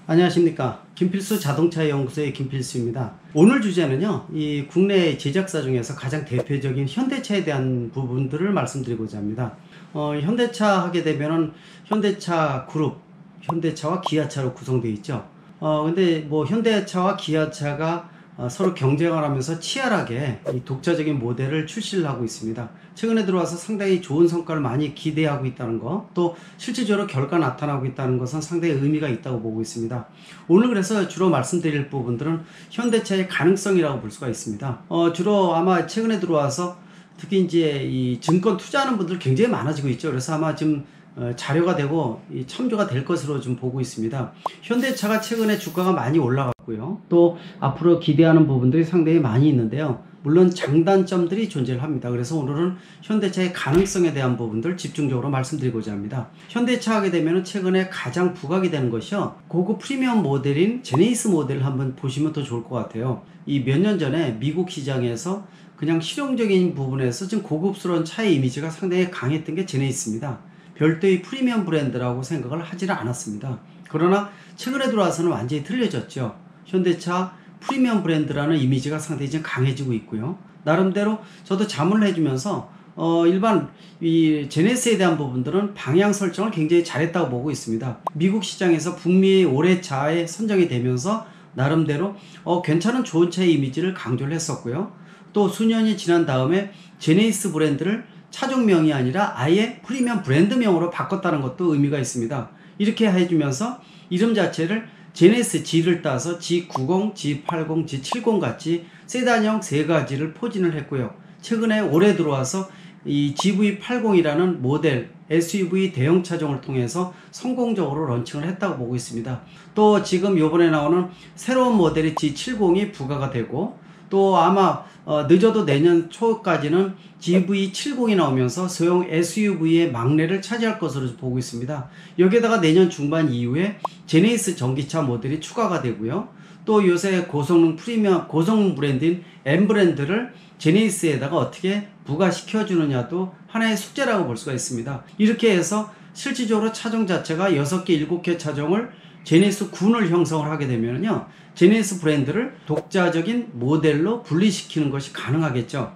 안녕하십니까. 김필수 자동차 연구소의 김필수입니다. 오늘 주제는요, 이 국내 제작사 중에서 가장 대표적인 현대차에 대한 부분들을 말씀드리고자 합니다. 현대차 하게 되면은 현대차 그룹, 현대차와 기아차로 구성되어 있죠. 근데 뭐 현대차와 기아차가 서로 경쟁을 하면서 치열하게 이 독자적인 모델을 출시를 하고 있습니다. 최근에 들어와서 상당히 좋은 성과를 많이 기대하고 있다는 거, 또 실질적으로 결과 나타나고 있다는 것은 상당히 의미가 있다고 보고 있습니다. 오늘 그래서 주로 말씀드릴 부분들은 현대차의 가능성이라고 볼 수가 있습니다. 주로 아마 최근에 들어와서 특히 이제 이 증권 투자하는 분들 굉장히 많아지고 있죠. 그래서 아마 지금 자료가 되고 첨조가 될 것으로 좀 보고 있습니다. 현대차가 최근에 주가가 많이 올라갔고요. 또 앞으로 기대하는 부분들이 상당히 많이 있는데요. 물론 장단점들이 존재를 합니다. 그래서 오늘은 현대차의 가능성에 대한 부분들 집중적으로 말씀드리고자 합니다. 현대차 하게 되면 최근에 가장 부각이 되는 것이요, 고급 프리미엄 모델인 제네시스 모델을 한번 보시면 더 좋을 것 같아요. 이 몇 년 전에 미국 시장에서 그냥 실용적인 부분에서 좀 고급스러운 차의 이미지가 상당히 강했던 게 제네시스입니다. 별도의 프리미엄 브랜드라고 생각을 하지는 않았습니다. 그러나 최근에 들어와서는 완전히 틀려졌죠. 현대차 프리미엄 브랜드라는 이미지가 상당히 좀 강해지고 있고요. 나름대로 저도 자문을 해주면서 일반 이 제네시스에 대한 부분들은 방향 설정을 굉장히 잘했다고 보고 있습니다. 미국 시장에서 북미의 올해 차에 선정이 되면서 나름대로 괜찮은 좋은 차의 이미지를 강조를 했었고요. 또 수년이 지난 다음에 제네시스 브랜드를 차종명이 아니라 아예 프리미엄 브랜드명으로 바꿨다는 것도 의미가 있습니다. 이렇게 해주면서 이름 자체를 제네시스 G를 따서 G90, G80, G70 같이 세단형 세 가지를 포진을 했고요. 최근에 올해 들어와서 이 GV80이라는 모델 SUV 대형 차종을 통해서 성공적으로 런칭을 했다고 보고 있습니다. 또 지금 요번에 나오는 새로운 모델이 G70이 부가가 되고, 또 아마 늦어도 내년 초까지는 GV70이 나오면서 소형 SUV의 막내를 차지할 것으로 보고 있습니다. 여기에다가 내년 중반 이후에 제네시스 전기차 모델이 추가가 되고요. 또 요새 고성능 프리미엄 고성능 브랜드인 M 브랜드를 제네시스에다가 어떻게 부가시켜주느냐도 하나의 숙제라고 볼 수가 있습니다. 이렇게 해서 실질적으로 차종 자체가 6개, 7개 차종을 제네시스 군을 형성을 하게 되면요, 제네시스 브랜드를 독자적인 모델로 분리시키는 것이 가능하겠죠.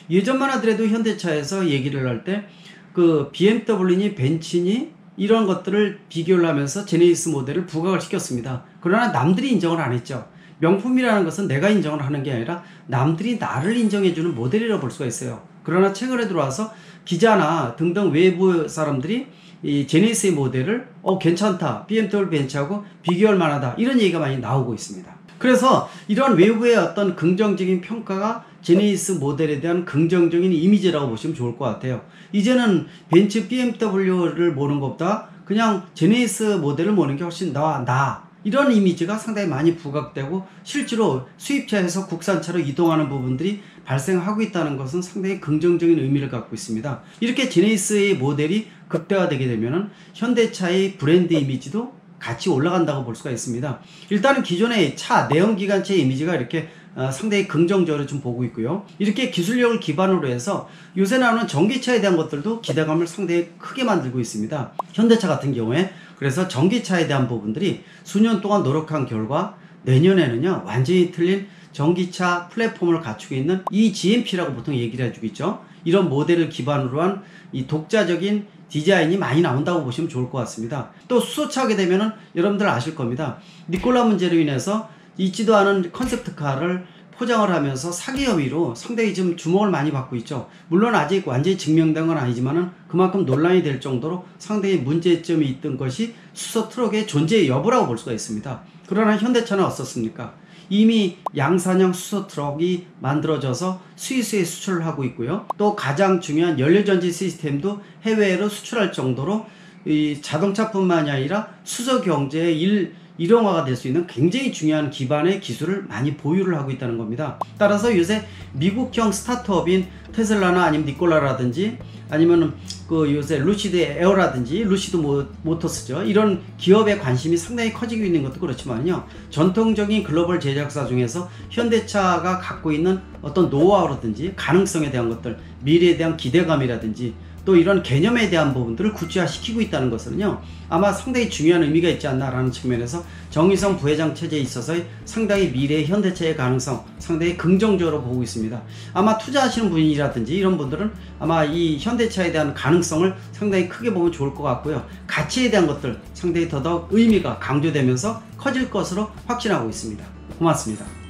예전만 하더라도 현대차에서 얘기를 할 때 그 BMW니 벤츠니 이런 것들을 비교를 하면서 제네시스 모델을 부각을 시켰습니다. 그러나 남들이 인정을 안 했죠. 명품이라는 것은 내가 인정을 하는 게 아니라 남들이 나를 인정해주는 모델이라고 볼 수가 있어요. 그러나 최근에 들어와서 기자나 등등 외부 사람들이 이 제네시스의 모델을 괜찮다, BMW 벤츠하고 비교할 만하다, 이런 얘기가 많이 나오고 있습니다. 그래서 이런 외부의 어떤 긍정적인 평가가 제네시스 모델에 대한 긍정적인 이미지라고 보시면 좋을 것 같아요. 이제는 벤츠, BMW를 보는 것보다 그냥 제네시스 모델을 보는 게 훨씬 나아. 이런 이미지가 상당히 많이 부각되고 실제로 수입차에서 국산차로 이동하는 부분들이 발생하고 있다는 것은 상당히 긍정적인 의미를 갖고 있습니다. 이렇게 제네시스의 모델이 극대화되게 되면 현대차의 브랜드 이미지도 같이 올라간다고 볼 수가 있습니다. 일단은 기존의 차 내연기관차의 이미지가 이렇게 상당히 긍정적으로 좀 보고 있고요. 이렇게 기술력을 기반으로 해서 요새 나오는 전기차에 대한 것들도 기대감을 상당히 크게 만들고 있습니다. 현대차 같은 경우에 그래서 전기차에 대한 부분들이 수년 동안 노력한 결과 내년에는요, 완전히 틀린 전기차 플랫폼을 갖추고 있는 eGMP라고 보통 얘기를 해주고 있죠. 이런 모델을 기반으로 한 이 독자적인 디자인이 많이 나온다고 보시면 좋을 것 같습니다. 또 수소차 하게 되면은 여러분들 아실 겁니다. 니콜라 문제로 인해서 있지도 않은 컨셉트카를 포장을 하면서 사기 혐의로 상당히 좀 주목을 많이 받고 있죠. 물론 아직 완전히 증명된 건 아니지만은 그만큼 논란이 될 정도로 상당히 문제점이 있던 것이 수소 트럭의 존재 여부라고 볼 수가 있습니다. 그러나 현대차는 어떻습니까? 이미 양산형 수소 트럭이 만들어져서 스위스에 수출을 하고 있고요. 또 가장 중요한 연료전지 시스템도 해외로 수출할 정도로 이 자동차뿐만이 아니라 수소 경제의 일용화가 될 수 있는 굉장히 중요한 기반의 기술을 많이 보유를 하고 있다는 겁니다. 따라서 요새 미국형 스타트업인 테슬라나 아니면 니콜라라든지 아니면 그 요새 루시드 에어라든지 루시드 모터스죠. 이런 기업의 관심이 상당히 커지고 있는 것도 그렇지만요, 전통적인 글로벌 제작사 중에서 현대차가 갖고 있는 어떤 노하우라든지 가능성에 대한 것들, 미래에 대한 기대감이라든지 또 이런 개념에 대한 부분들을 구체화시키고 있다는 것은요, 아마 상당히 중요한 의미가 있지 않나라는 측면에서 정의선 부회장 체제에 있어서의 상당히 미래의 현대차의 가능성 상당히 긍정적으로 보고 있습니다. 아마 투자하시는 분이라든지 이런 분들은 아마 이 현대차에 대한 가능성을 상당히 크게 보면 좋을 것 같고요. 가치에 대한 것들 상당히 더더욱 의미가 강조되면서 커질 것으로 확신하고 있습니다. 고맙습니다.